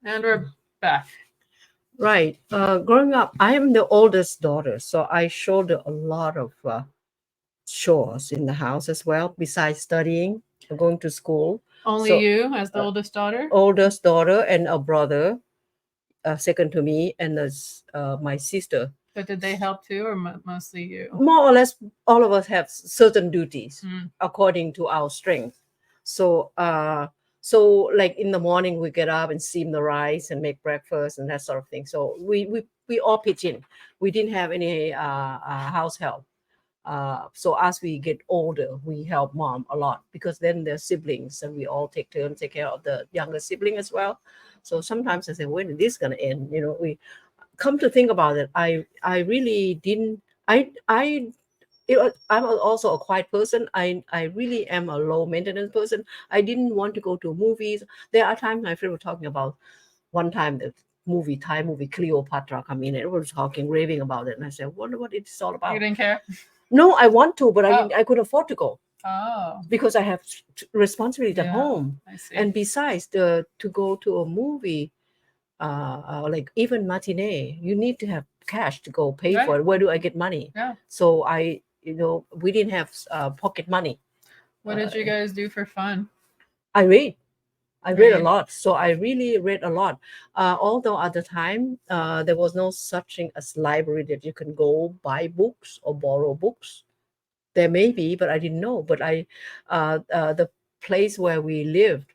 And we're back. Right. Growing up, I am the oldest daughter, so I shoulder a lot of chores in the house as well, besides studying or going to school. Only So, you as the oldest daughter? oldest daughter and a brother, second to me, and my sister. But did they help too, or mostly you? More or less, all of us have certain duties Mm. according to our strength. So, so like in the morning, we get up and steam the rice and make breakfast and that sort of thing. So we all pitch in. We didn't have any house help. So as we get older, we help mom a lot because then they're siblings and we all take turns take care of the younger sibling as well. So sometimes I say, when is this gonna end? We come to think about it. I really didn't. I'm also a quiet person. I really am a low maintenance person. I didn't want to go to movies. There are times my friend was talking about one time the Thai movie Cleopatra come in and everyone was talking, raving about it. And I said, wonder what it's all You about. didn't care? No, I want to, but I Oh. didn't. I couldn't afford to go Oh, because I have responsibilities at yeah, home. I see. And besides, to go to a movie, like even matinee, you need to have cash to go pay for Right. it. Where do I get money? Yeah. So we didn't have pocket money. What did you guys do for fun? I read. I read a Read. lot. So I really read a lot. Although at the time, there was no such thing as library that you can go buy books or borrow books. There may be, but I didn't know. But the place where we lived,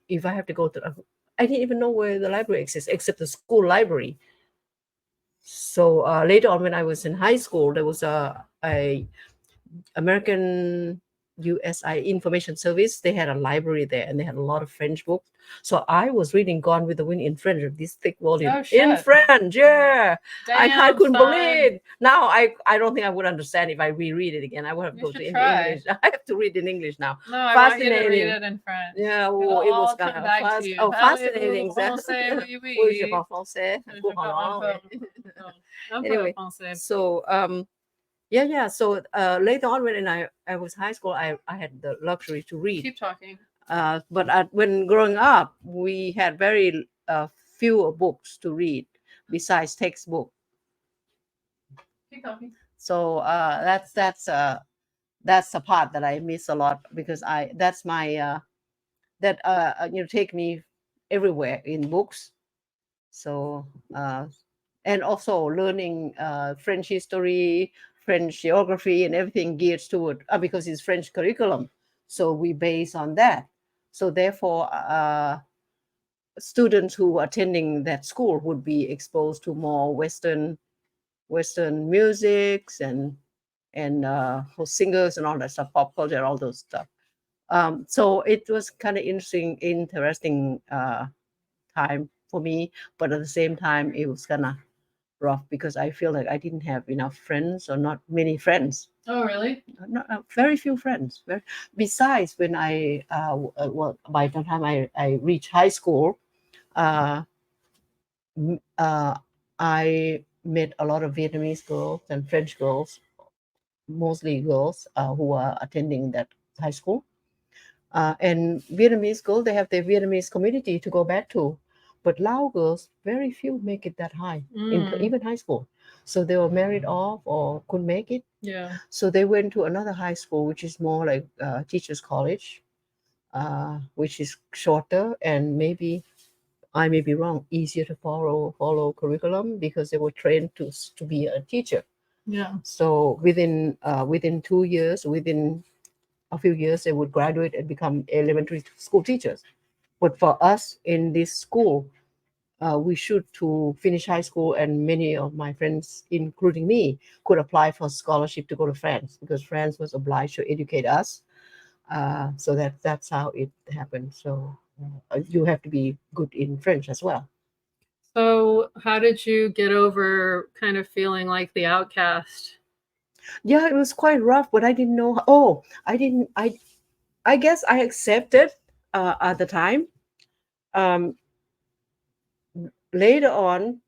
if I have to go to, I didn't even know where the library exists except the school library. So later on, when I was in high school, there was a American USI Information Service. They had a library there, and they had a lot of French books. So I was reading Gone with the Wind in French, this thick volume Oh, in shit. French. Yeah, I Damn, couldn't son. believe. Now I don't think I would understand if I reread it again. I would have to You go should to try. English. I have to read in English now. No, I want you to read Fascinating. it in French. Yeah, It'll it was all kind come of back fast. to you. Oh, Parlez-vous fascinating. français, oui, Oui, je oui. parle français. Je Pour parle un peu, parler. non, un peu Anyway, français. so yeah. So later on, when I was high school, I had the luxury to read. Keep talking. But when growing up, we had very few books to read besides textbook. Keep talking. So that's the part that I miss a lot because I that's my that take me everywhere in books. So and also learning French history, French geography, and everything geared toward because it's French curriculum. So we base on that. So therefore, students who are attending that school would be exposed to more Western musics and for singers and all that stuff, pop culture, all those stuff. So it was kind of interesting time for me, but at the same time, it was kind of rough because I feel like I didn't have enough friends or not many friends. Oh, really? Not, very few friends. Besides, when well, by the time I reached high school, uh, m- uh, I met a lot of Vietnamese girls and French girls, mostly girls who are attending that high school. And Vietnamese girls, they have their Vietnamese community to go back to. But Lao girls, very few make it that high, even high school. So they were married off or couldn't make it. Yeah. So they went to another high school, which is more like teachers' college, which is shorter and maybe I may be wrong, easier to follow curriculum because they were trained to be a teacher. Yeah. So within 2 years, within a few years, they would graduate and become elementary school teachers. But for us in this school, we should to finish high school, and many of my friends, including me, could apply for scholarship to go to France because France was obliged to educate us. So that's how it happened. So you have to be good in French as well. So, how did you get over kind of feeling like the outcast? Yeah, it was quite rough, but I didn't know. Oh, I didn't. I guess I accepted at the time. Um, Later on,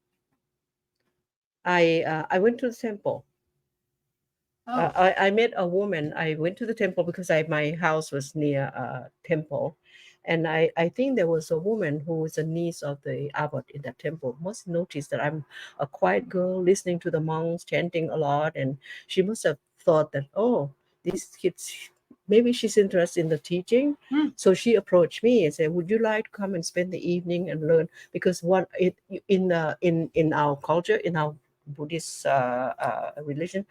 I went to the temple. Oh. I met a woman. I went to the temple because my house was near a temple, And I think there was a woman who was a niece of the abbot in that temple must notice that I'm a quiet girl listening to the monks chanting a lot, and she must have thought that, oh, these kids, maybe she's interested in the teaching. So she approached me and said, would you like to come and spend the evening and learn? Because what it in our culture, in our Buddhist religion,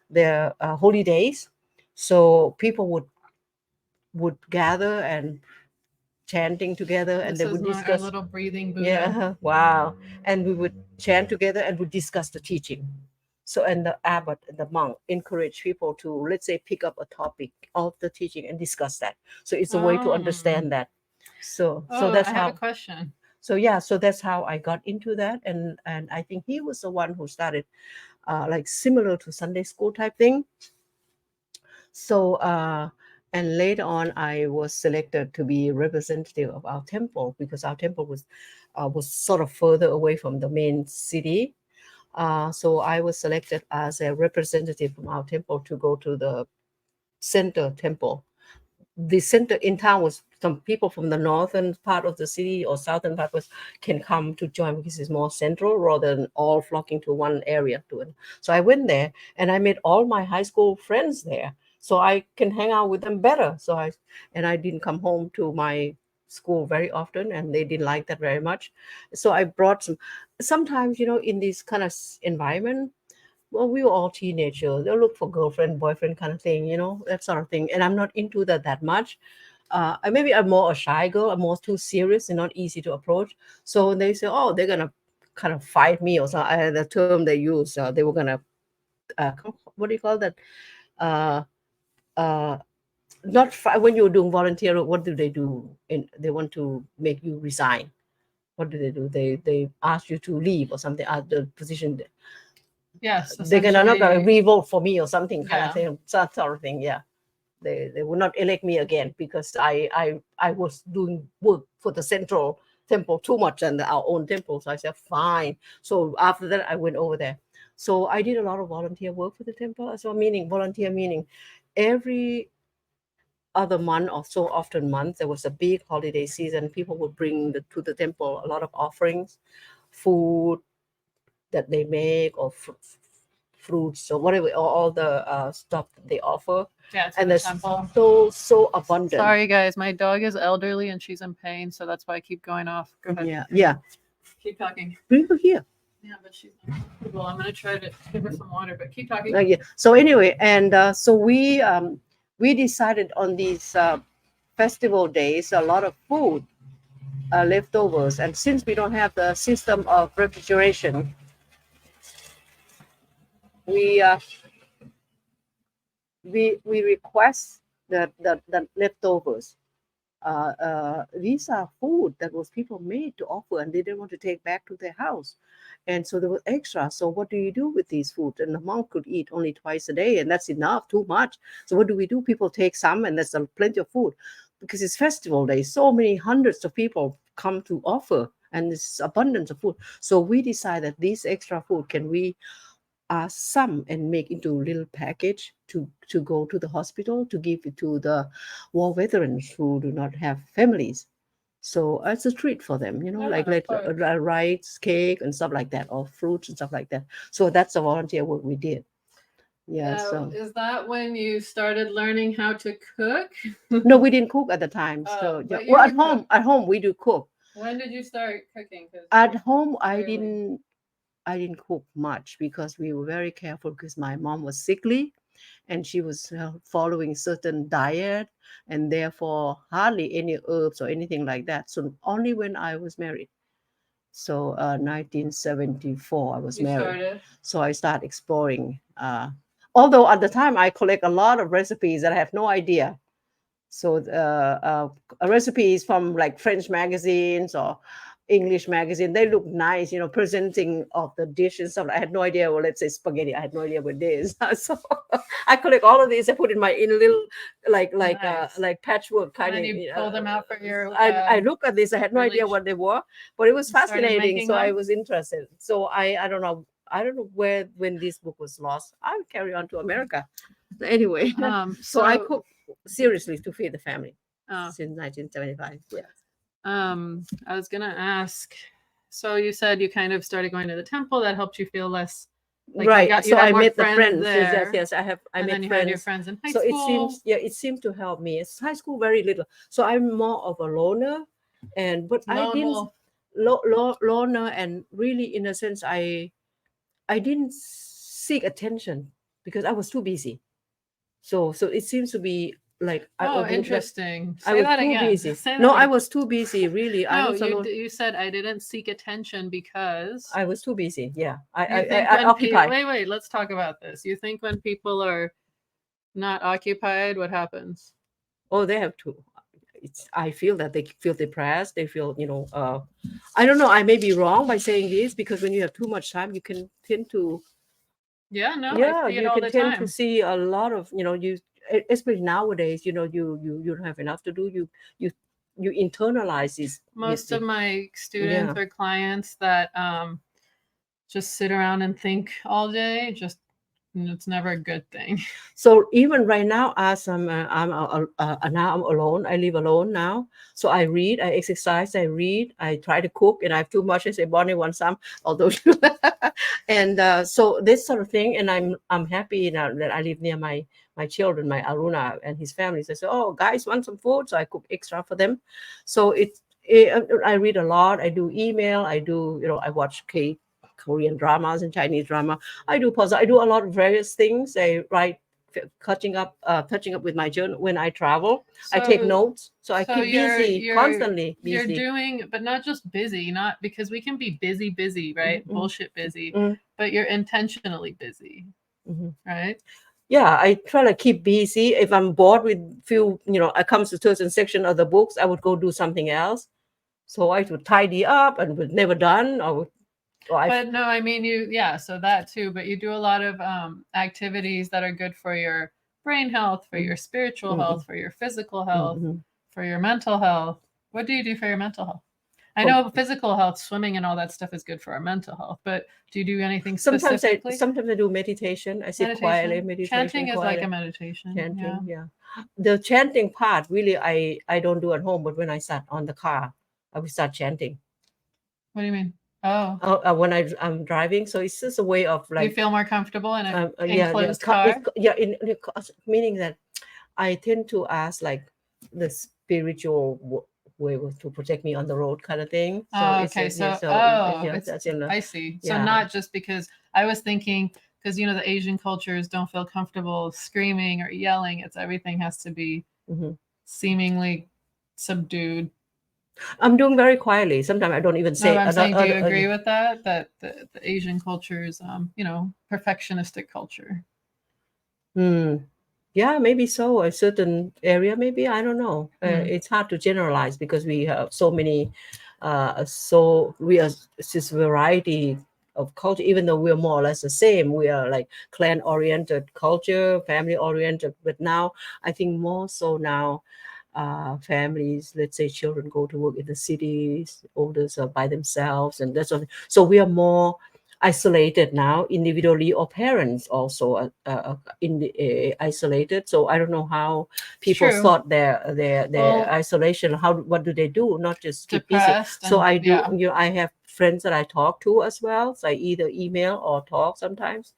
there are holy days, so people would gather and chanting together, and This they is would our discuss. little breathing Buddha. Yeah, wow. And we would chant together and would discuss the teaching. So, and the abbot and the monk encourage people to, let's say, pick up a topic of the teaching and discuss that. So it's a way to understand that. So that's I have a how. question. So yeah, so that's how I got into that, and I think he was the one who started, like similar to Sunday school type thing. So, and later on, I was selected to be representative of our temple because our temple was sort of further away from the main city. So I was selected as a representative from our temple to go to the center temple. The center in town was some people from the northern part of the city or southern part can come to join because it's more central rather than all flocking to one area to it. So I went there and I met all my high school friends there, so I can hang out with them better. I didn't come home to my school very often, and they didn't like that very much. So I brought sometimes, in this kind of environment, well, we were all teenagers. They'll look for girlfriend, boyfriend kind of thing, that sort of thing. And I'm not into that much. Maybe I'm more a shy girl. I'm more too serious and not easy to approach. So they say, oh, they're gonna kind of fight me or something. The term they use, they were gonna, what do you call that? Uh, uh, Not fight when you're doing volunteer. What do they do? They want to make you resign. What do? They ask you to leave or something at the position. Yes, They're gonna not gonna essentially. revote for me or something kind Yeah. of thing, that sort of thing. Yeah, they would not elect me again because I was doing work for the central temple too much and our own temple. So I said fine. So after that, I went over there. So I did a lot of volunteer work for the temple. So meaning volunteer meaning every other month or so often month there was a big holiday season. People would bring to the temple a lot of offerings, food that they make or fruits or whatever, all the stuff that they offer. Yeah, And the it's temple. so abundant. Sorry, guys. My dog is elderly and she's in pain, so that's why I keep going off. Go ahead. Yeah. Keep talking. Bring her here. Yeah, but she's not comfortable. I'm gonna try to give her some water, but keep talking. Yeah. So anyway, and so we decided on these festival days a lot of food leftovers, and since we don't have the system of refrigeration, we we request the leftovers. These are food that was people made to offer and they didn't want to take back to their house, and so there was extra. So what do you do with these food? And the monk could eat only twice a day, and that's enough, too much. So what do we do? People take some, and there's plenty of food because it's festival day. So many hundreds of people come to offer, and there's abundance of food. So we decided this extra food can we some and make into a little package to go to the hospital to give it to the war veterans who do not have families. So it's a treat for them, rice, cake, and stuff like that, or fruits and stuff like that. So that's the volunteer work we did. Yeah. So is that when you started learning how to cook? no, we didn't cook at the time. So yeah. Well, at home we do cook. When did you start cooking? At home, I didn't cook much because we were very careful because my mom was sickly and she was following certain diet, and therefore hardly any herbs or anything like that. So only when I was married. So 1974, I was married. So I started exploring. Although at the time I collect a lot of recipes that I have no idea. So recipes from like French magazines or English magazine, they look nice, presenting of the dish and stuff. I had no idea. Well, let's say spaghetti. I had no idea what it is. So I collect all of these. I put in my little like patchwork kind of. You pull them out for your. I look at this. I had no idea what they were, but it was fascinating. So I was interested. So I don't know. I don't know when this book was lost. I'll carry on to America. Anyway, so I cook seriously to feed the family. Oh. since 1975. Yeah. I was gonna ask. So you said you kind of started going to the temple. That helped you feel less like Right. you So had I more met the friends friends. Yes, there, yes. I and met then you had your friends. friends in high So school. it seemed to help me. It's high school very little. So I'm more of a loner, but I Lone didn't wolf. loner, and really in a sense I didn't seek attention because I was too busy. So it seems to be like Oh, that interesting. I Say was that too again. busy. Say that No, I again. was too busy. Really, I No, was alone. you said I didn't seek attention because I was too busy. Yeah, you think I when people. occupied. Wait. Let's talk about this. You think when people are not occupied, what happens? Oh, they have to. I feel that they feel depressed. They feel, I don't know. I may be wrong by saying this because when you have too much time, you can tend to, Yeah, no, I yeah, see it you all can the tend to time. see a lot of, especially nowadays, you don't have enough to do. You internalize this. Most of my students Yeah. or clients that just sit around and think all day, just it's never a good thing. So even right now, as now I'm alone. I live alone now. So I read, I exercise, I read, I try to cook, and I have too much. I say, Bonnie wants some, although, and so this sort of thing. And I'm happy now that I live near my children, my Aruna and his family. So I say, oh, guys, want some food? So I cook extra for them. So I read a lot. I do email. I do, I watch Korean dramas and Chinese drama. I do puzzle. I do a lot of various things. I write, touching up with my journal when I travel. I take notes, so I keep busy, constantly you're busy. doing, but not just busy, not because we can be busy, right? Mhm. Bullshit busy, Mhm. but you're intentionally busy, Mhm. right? Yeah, I try to keep busy. If I'm bored with few, I come to certain section of the books, I would go do something else. So I would tidy up and was never done. But no, I mean so that too, but you do a lot of activities that are good for your brain health, for your spiritual health, for your physical health, for your mental health. What do you do for your mental health? I know physical health, swimming and all that stuff is good for our mental health, but do you do anything specifically? Sometimes I do meditation. I sit quietly, Chanting is like quietly. a meditation. Chanting, yeah. The chanting part, really, I don't do at home, but when I sat on the car, I will start chanting. What do you mean? Oh, when I'm driving, so it's just a way of you feel more comfortable in an yeah, enclosed car. meaning that I tend to ask like the spiritual way to protect me on the road, kind of thing. So Oh, okay. I see. So not just because I was thinking, because the Asian cultures don't feel comfortable screaming or yelling. It's everything has to be seemingly subdued. I'm doing very quietly. Sometimes I don't even say. No, I'm saying, do you agree with that? That the Asian cultures, perfectionistic culture. Yeah, maybe so. A certain area, maybe, I don't know. It's hard to generalize because we have so many, so we are this variety of culture. Even though we're more or less the same, we are like clan-oriented culture, family-oriented. But now, I think more so now, families, let's say children go to work in the cities, olders are by themselves, and that's all. So we are more isolated now, individually, or parents also isolated. So I don't know how people sort their isolation. What do they do? Not just keep busy. So I do. I have friends that I talk to as well. So I either email or talk sometimes.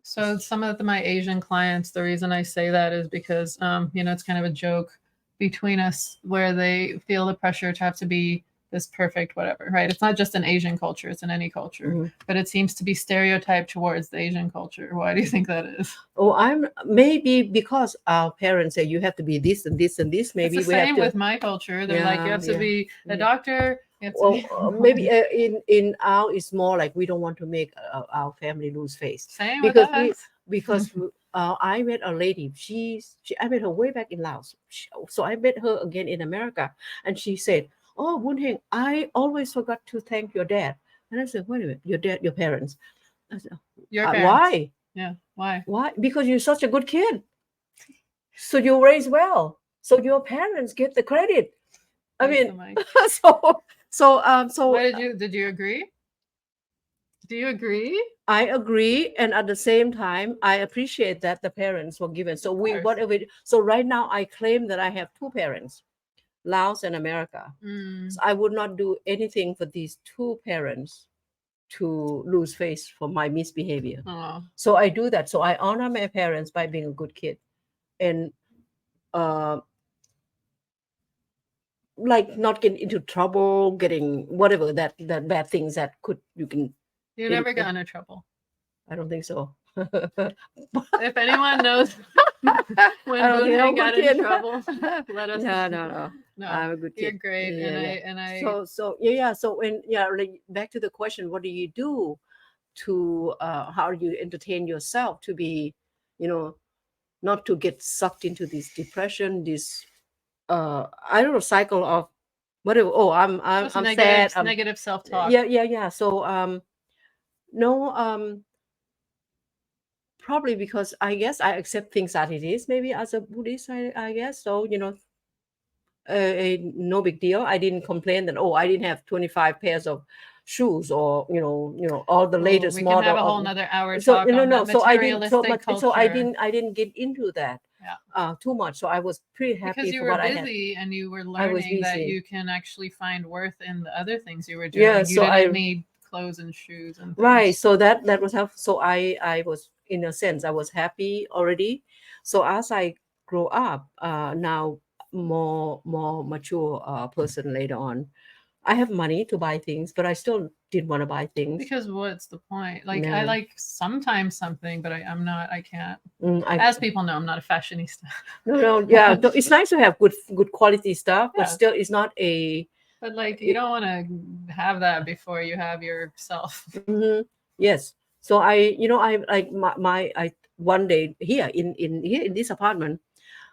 So some of my Asian clients, the reason I say that is because, it's kind of a joke between us where they feel the pressure to have to be this perfect whatever, right? It's not just an Asian culture, it's in any culture, but it seems to be stereotyped towards the Asian culture. Why do you think that is? Oh, I'm maybe because our parents say you have to be this and this and this. Maybe it's the same with my culture. They're like, you have to be a doctor. Maybe in our it's more like we don't want to make our family lose face. Same because I met a lady. I met her way back in Laos. So I met her again in America, and she said, "Oh, Bounheng, I always forgot to thank your dad." And I said, "Wait a minute, your parents?" I said, your parents? Why? Yeah, why? Why? Because you're such a good kid. So you raise well. So your parents get the credit. I mean, so what did you agree? Do you agree? I agree, and at the same time, I appreciate that the parents were given. So we course. whatever. So right now, I claim that I have two parents, Laos and America. Mm. So I would not do anything for these two parents to lose face for my misbehavior. Oh. So I do that. So I honor my parents by being a good kid, and like not getting into trouble, getting whatever that bad things that you can. You never got into trouble. I don't think so. If anyone knows when Bounheng got in trouble, let us know. No. No, I'm a good kid. you're great, and I. So yeah. So when like back to the question, what do you do to how do you entertain yourself to be, not to get sucked into this depression, this I don't know, cycle of whatever. Oh, I'm negative, sad. Negative self-talk. Yeah. So no, probably because I guess I accept things that it is. Maybe as a Buddhist, I guess so. No big deal. I didn't complain that I didn't have 25 pairs of shoes or all the latest we model. We can have a whole nother hour so talk no on no. That So I didn't culture. I didn't get into that too much. So I was pretty happy because you for were what busy and you were learning that you can actually find worth in the other things you were doing. Yeah, you so didn't need clothes and shoes and things. Right. So that was helpful. So I was, in a sense, I was happy already. So as I grow up, now more mature person later on, I have money to buy things, but I still didn't want to buy things. Because what's the point? Like No. I like sometimes something, but I'm not. I can't. As people know, I'm not a fashionista. No. Yeah, it's nice to have good quality stuff, but still, it's not a. But like you don't want to have that before you have yourself. Mm-hmm. Yes. So I like I one day here in this apartment,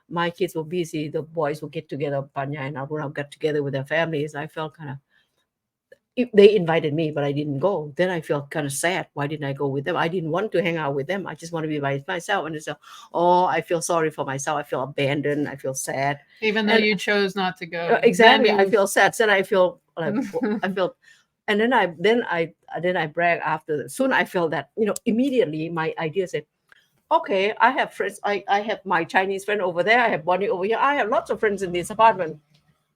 my kids were busy. The boys would get together, Panya and Aruna got together with their families. I felt kind of. They invited me, but I didn't go. Then I felt kind of sad. Why didn't I go with them? I didn't want to hang out with them. I just want to be by myself. And it's I feel sorry for myself. I feel abandoned. I feel sad. Even though you chose not to go. Exactly. I feel sad. Then I feel like and then I brag after. Soon I felt that immediately my idea said, okay, I have friends. I have my Chinese friend over there. I have Bonnie over here. I have lots of friends in this apartment.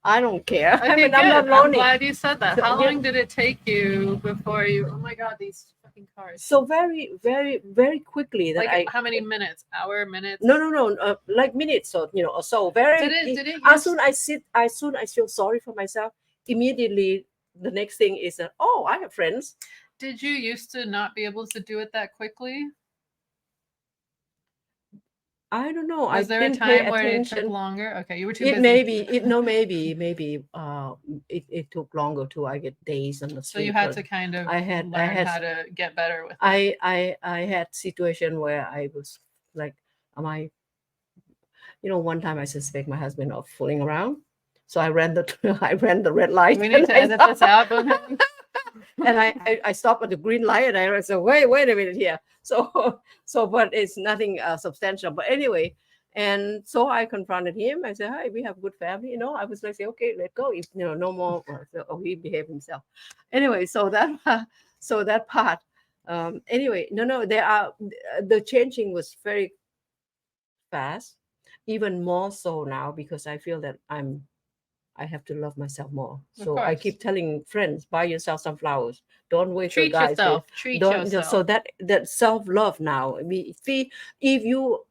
I don't care. Okay, I'm not lonely. I'm glad you said that. How long did it take you before you? Oh my God, these fucking cars. So very, very, very quickly. That how many minutes? Hour, minutes? No. Like minutes or or so. Very. Did it? As soon I feel sorry for myself. Immediately, the next thing is that I have friends. Did you used to not be able to do it that quickly? I don't know. Was there a time where it took longer? Okay, you were too busy. Maybe it took longer too. I get days on the street. So you had to kind of learn how to get better with it. I had situation where I was like, am I? One time I suspect my husband of fooling around, so I ran the red light. We need to edit this out. And I stopped at the green light and I said, wait a minute here. So but it's nothing substantial. But anyway, and so I confronted him. I said, hi, we have good family. I was like, say, okay, let go. If no more, he behaved himself. Anyway, so that part. Anyway, no, the changing was very fast, even more so now because I feel that I have to love myself more. So I keep telling friends, buy yourself some flowers. Don't wait for guys. Treat yourself. So that self-love now. I mean, if you,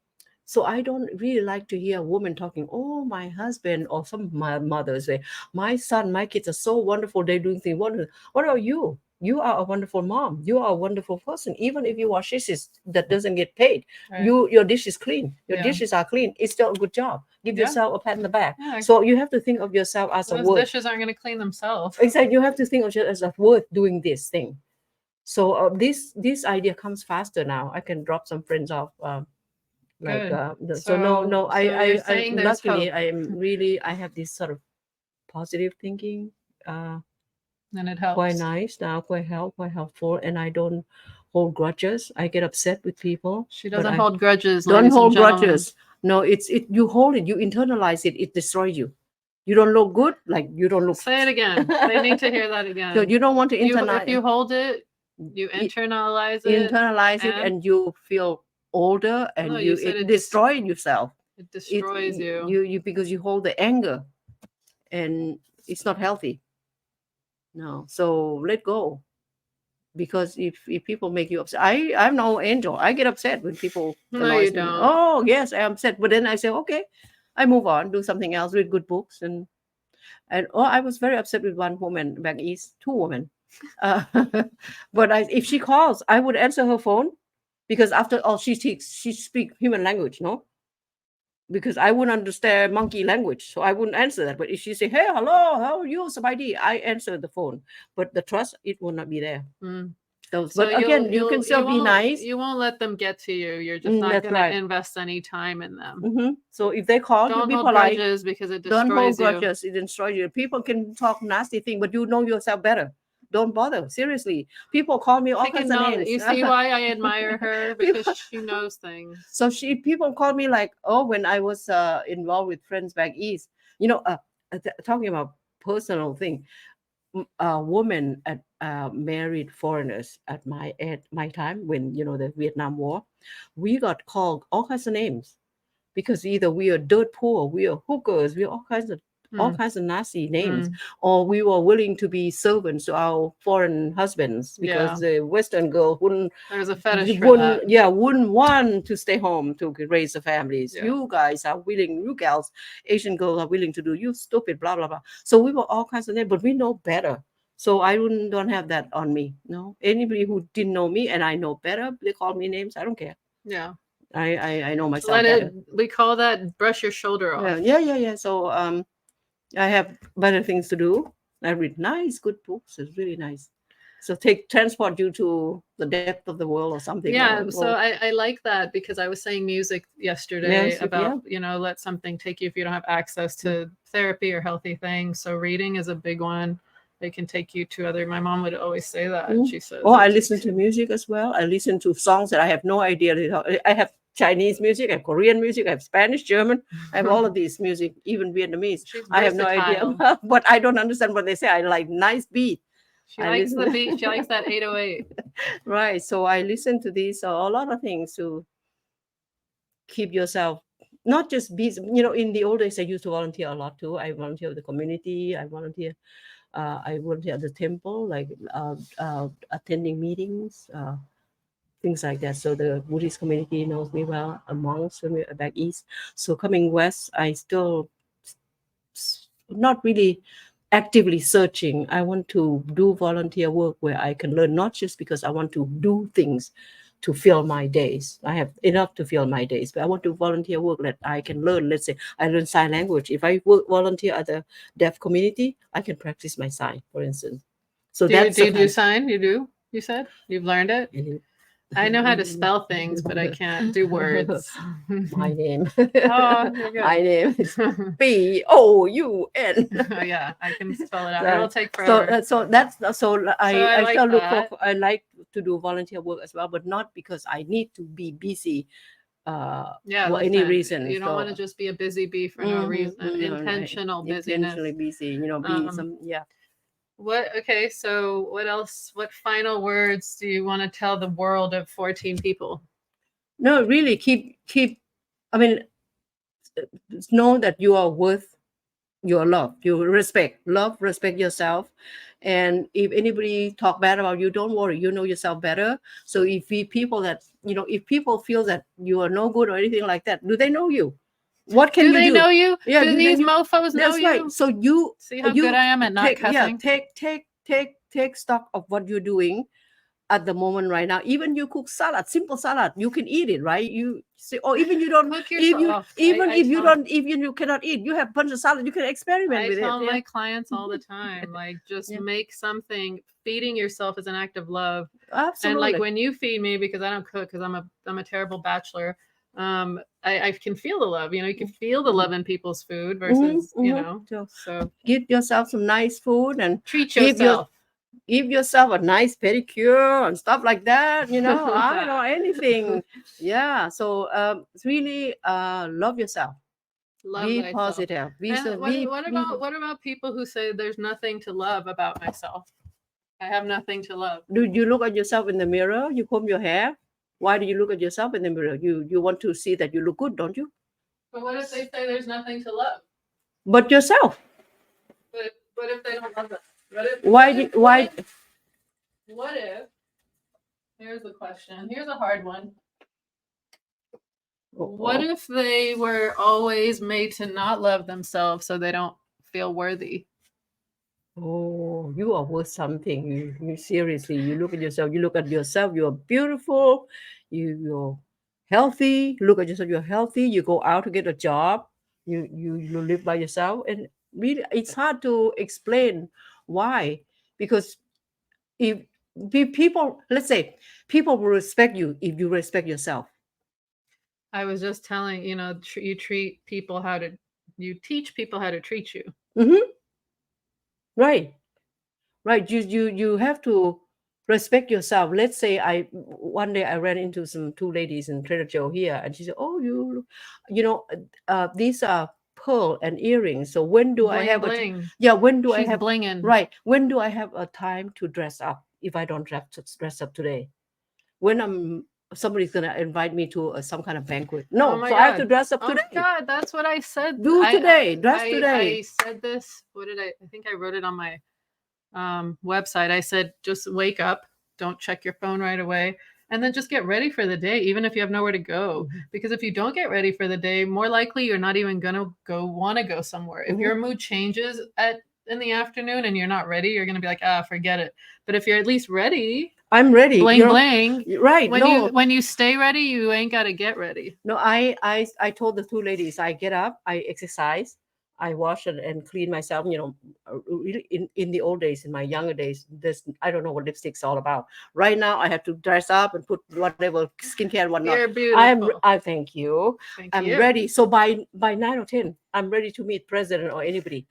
so I don't really like to hear a woman talking, oh, my husband, or some of my mothers say, my son, my kids are so wonderful. They're doing things wonderful. What about you? You are a wonderful mom. You are a wonderful person. Even if you wash dishes that doesn't get paid, your dish is clean. Your dishes are clean. It's still a good job. Give yourself a pat on the back. So you have to think of yourself as a worth. Those dishes aren't going to clean themselves. Exactly. You have to think of yourself as a worth doing this thing. So this idea comes faster now. I can drop some friends off. So no. I luckily I have this sort of positive thinking. And it helps. Quite nice now, quite helpful, and I don't hold grudges. I get upset with people. She doesn't hold grudges. Don't hold grudges. No, you hold it, you internalize it, it destroys you. You don't look good, like you don't look. Say it again. They need to hear that again. So you don't want to internalize. If you hold it, You it- internalize it. internalize it, and you feel older, and No, you you said it it destroy yourself. It It destroys you. you because you hold the anger, and it's not healthy. No, so let go. Because if people make you upset, I'm no angel. I get upset when people No, you annoys me. don't. Oh yes, I'm upset, but then I say okay, I move on, do something else, read good books, and oh, I was very upset with one woman back east, two women, uh, but if she calls, I would answer her phone, because after all, she speak human language, no, because I wouldn't understand monkey language, so I wouldn't answer that. But if she say, "Hey, hello, how are you, Sabaidi?" I answer the phone, but the trust, it will not be there. Mm. So, So but again, you can still be nice. You won't let them get to you. You're just not That's going to right. invest any time in them. So if they call, you Don't be hold polite. grudges because it Don't hold destroys you. grudges. It destroys you. People can talk nasty things, but you know yourself better. Don't bother. Seriously, people call me all kinds of names. You see why I admire her? Because she knows things. So people call me like, oh, when I was involved with friends back east, talking about personal thing, women at married foreigners at my time, when the Vietnam War, we got called all kinds of names, because either we are dirt poor, we are hookers, we are all kinds of nasty names, or we were willing to be servants to our foreign husbands, because the Western girl wouldn't. There's a fetish for that. Wouldn't want to stay home to raise the families. Yeah. You guys are willing, you girls, Asian girls are willing to do. You stupid, blah blah blah. So we were all kinds of names, but we know better. So I don't have that on me. No, anybody who didn't know me and I know better, they call me names. I don't care. Yeah. I know myself better. We call that brush your shoulder off. Yeah. So I have better things to do. I read nice, good books. It's really nice. So transport you to the depth of the world or something. Yeah. So I like that, because I was saying music yesterday about, let something take you if you don't have access to therapy or healthy things. So reading is a big one. They can take you to other. My mom would always say that. She says. Oh, I listen to music as well. I listen to songs that I have no idea. I have Chinese music, I have Korean music, I have Spanish, German. I have all of these music, even Vietnamese. I have no idea, but I don't understand what they say. I like nice beat. She likes the beat. She likes that 808. Right. So I listen to these, a lot of things to keep yourself not just busy. In the old days, I used to volunteer a lot too. I volunteer with the community. I volunteer at the temple, like attending meetings, things like that. So the Buddhist community knows me well, monks when we're back east. So coming west, I still not really actively searching. I want to do volunteer work where I can learn, not just because I want to do things to fill my days. I have enough to fill my days, but I want to volunteer work that I can learn. Let's say I learn sign language. If I volunteer at the deaf community, I can practice my sign, for instance. So do you do sign? You do? You said you've learned it? I know how to spell things, but I can't do words. My name. Oh, you're good. My name is BOUN. Yeah, I can spell it out. It'll take forever. I like to do volunteer work as well, but not because I need to be busy. For any reason. You don't want to just be a busy bee for no reason. Intentional busyness. Intentionally busy. Okay, so what else? What final words do you want to tell the world of 14 people? No, really keep. I mean, know that you are worth your love. You respect yourself. And if anybody talk bad about you, don't worry. You know yourself better. So if people feel that you are no good or anything like that, do they know you? What can you do? Do they know you? Yeah, do these mofos know you? That's right. So you see how good I am at not cussing. Take stock of what you're doing at the moment right now. Even you cook salad, simple salad, you can eat it, right? You say, or even you don't. If you cannot eat, you have a bunch of salad. You can experiment with it. I tell my clients all the time, like just make something. Feeding yourself is an act of love. Absolutely. And like when you feed me, because I don't cook, because I'm a terrible bachelor. I can feel the love. You can feel the love in people's food versus So get yourself some nice food and treat yourself. Give yourself a nice pedicure and stuff like that. I don't know anything. Yeah. So really love yourself. Be positive. What about people who say there's nothing to love about myself? I have nothing to love. Do you look at yourself in the mirror? You comb your hair. Why do you look at yourself in the mirror? You want to see that you look good, don't you? But what if they say there's nothing to love? But yourself. But what if they don't love them? What if? Here's the question. Here's a hard one. What if they were always made to not love themselves so they don't feel worthy? Oh, you are worth something. You seriously, you look at yourself, you are beautiful, you're healthy, look at yourself, you're healthy, you go out to get a job, you live by yourself. And really it's hard to explain why. Because if people, let's say, people will respect you if you respect yourself. I was just telling, you teach people how to treat you. Right. You have to respect yourself. Let's say one day I ran into two ladies in Trader Joe here, and she said, "Oh, these are pearl and earrings. So when do I have bling. When do I She's have blinging. Right? When do I have a time to dress up if I don't dress up today? When somebody's gonna invite me to some kind of banquet. No, Oh my so God. I have to dress up Oh today. my God, that's what I said. Dress today. I said this. What did I think I wrote it on my website. I said, just wake up, don't check your phone right away, and then just get ready for the day, even if you have nowhere to go. Because if you don't get ready for the day, more likely you're not even gonna want to go somewhere. If your mood changes in the afternoon and you're not ready, you're gonna be like, forget it. But if you're at least ready, I'm ready. Bling bling. Right. When you stay ready, you ain't gotta get ready. No, I told the two ladies, I get up, I exercise, I wash and clean myself. Really in the old days, in my younger days, I don't know what lipstick's all about. Right now, I have to dress up and put whatever skincare and whatnot. You're beautiful. I thank you. I'm ready. So by 9 or 10, I'm ready to meet president or anybody.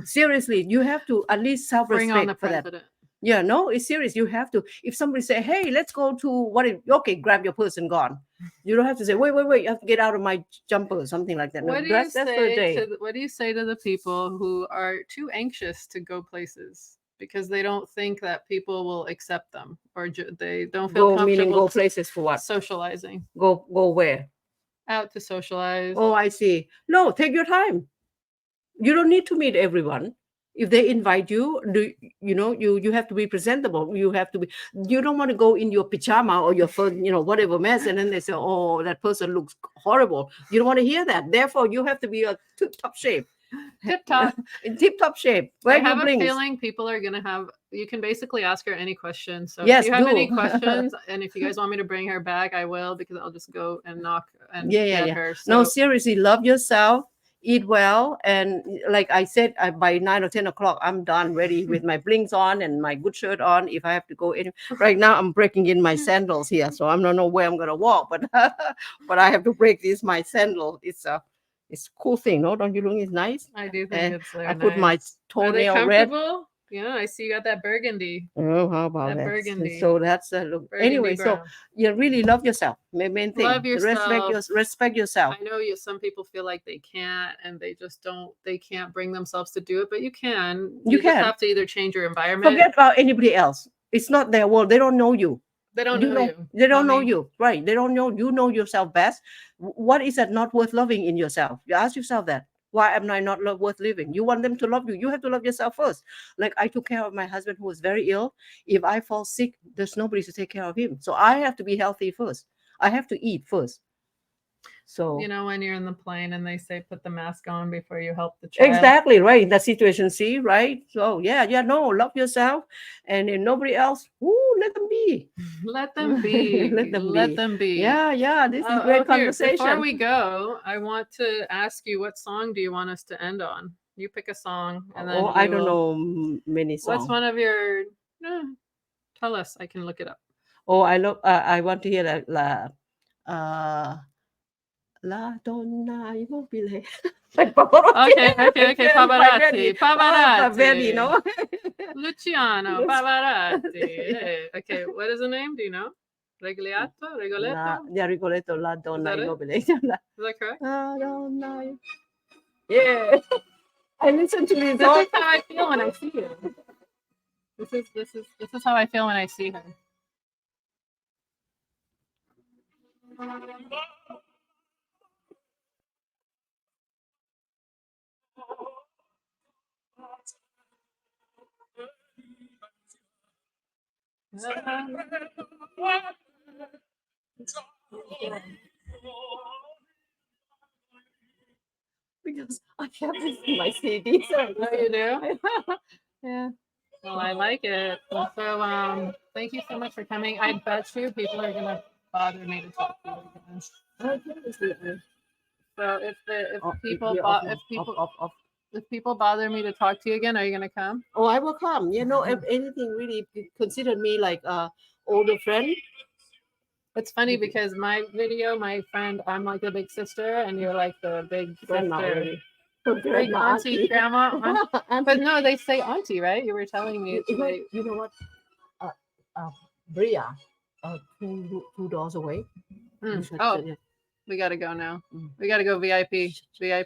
Seriously, you have to at least self-respect. Bring on the for president. That. Yeah, no, it's serious. You have to. If somebody say, "Hey, let's go to okay, grab your purse and gone." You don't have to say, "Wait, you have to get out of my jumper," or something like that. What do you say to the people who are too anxious to go places because they don't think that people will accept them, or they don't feel comfortable? Meaning go places for what? Socializing. Go where? Out to socialize. Oh, I see. No, take your time. You don't need to meet everyone. If they invite you, you have to be presentable. You don't want to go in your pajama or your whatever mess, and then they say, "Oh, that person looks horrible." You don't want to hear that. Therefore, you have to be a tip-top shape. In tip-top shape. I have a feeling people are gonna have. You can basically ask her any question. So yes, if you have any questions, and if you guys want me to bring her back, I will, because I'll just go and knock and get her. So. No, seriously, love yourself. Eat well, and like I said, by 9 or 10 o'clock, I'm done, ready with my blings on and my good shirt on. If I have to go in, right now I'm breaking in my sandals here, so I don't know where I'm gonna walk, but but I have to break my sandal. It's a cool thing, no? Don't you think it's nice? I do think it's very I put my toenail red. Yeah, I see you got that burgundy. Oh, how about that? Burgundy. So that's look. Anyway, brown. So you really love yourself. Main thing. Love yourself. Respect yourself. I know some people feel like they can't, and they just don't. They can't bring themselves to do it, but you can. You just have to either change your environment. Forget about anybody else. It's not their world. They don't know you. They don't know you. They don't know you. Right. They don't know. You know yourself best. What is that not worth loving in yourself? You ask yourself that. Why am I not worth living? You want them to love you. You have to love yourself first. Like I took care of my husband who was very ill. If I fall sick, there's nobody to take care of him. So I have to be healthy first. I have to eat first. So when you're in the plane and they say put the mask on before you help the child. Exactly right. That situation, see, right? So no, love yourself, and if nobody else, let them be. Let them be. Let them be. Yeah. This is great conversation. Before we go, I want to ask you, what song do you want us to end on? You pick a song, and then I don't know many songs. What's one of your? Tell us. I can look it up. I want to hear that. La donna immobile. Okay. Pavarotti. No? Luciano Pavarotti. Okay, what is the name? Do you know? Rigoletto? Rigoletto, La donna immobile. Is that correct? La donna. Yeah. I listen to this. This is how I feel when I see you. This is how I feel when I see her. Because I have this in my CD. So Oh, you do? Yeah. Well, I like it. So, thank you so much for coming. I bet you people are gonna bother me to talk to you again. So if people bother me to talk to you again, are you gonna come? Oh, I will come. You know, if anything really consider me like older friend. It's funny because my video, my friend, I'm like the big sister, and you're like the big sister. Big auntie, grandma. But no, they say auntie, right? You were telling me. You know what? Bria, two doors away. Oh, we gotta go now. We gotta go VIP.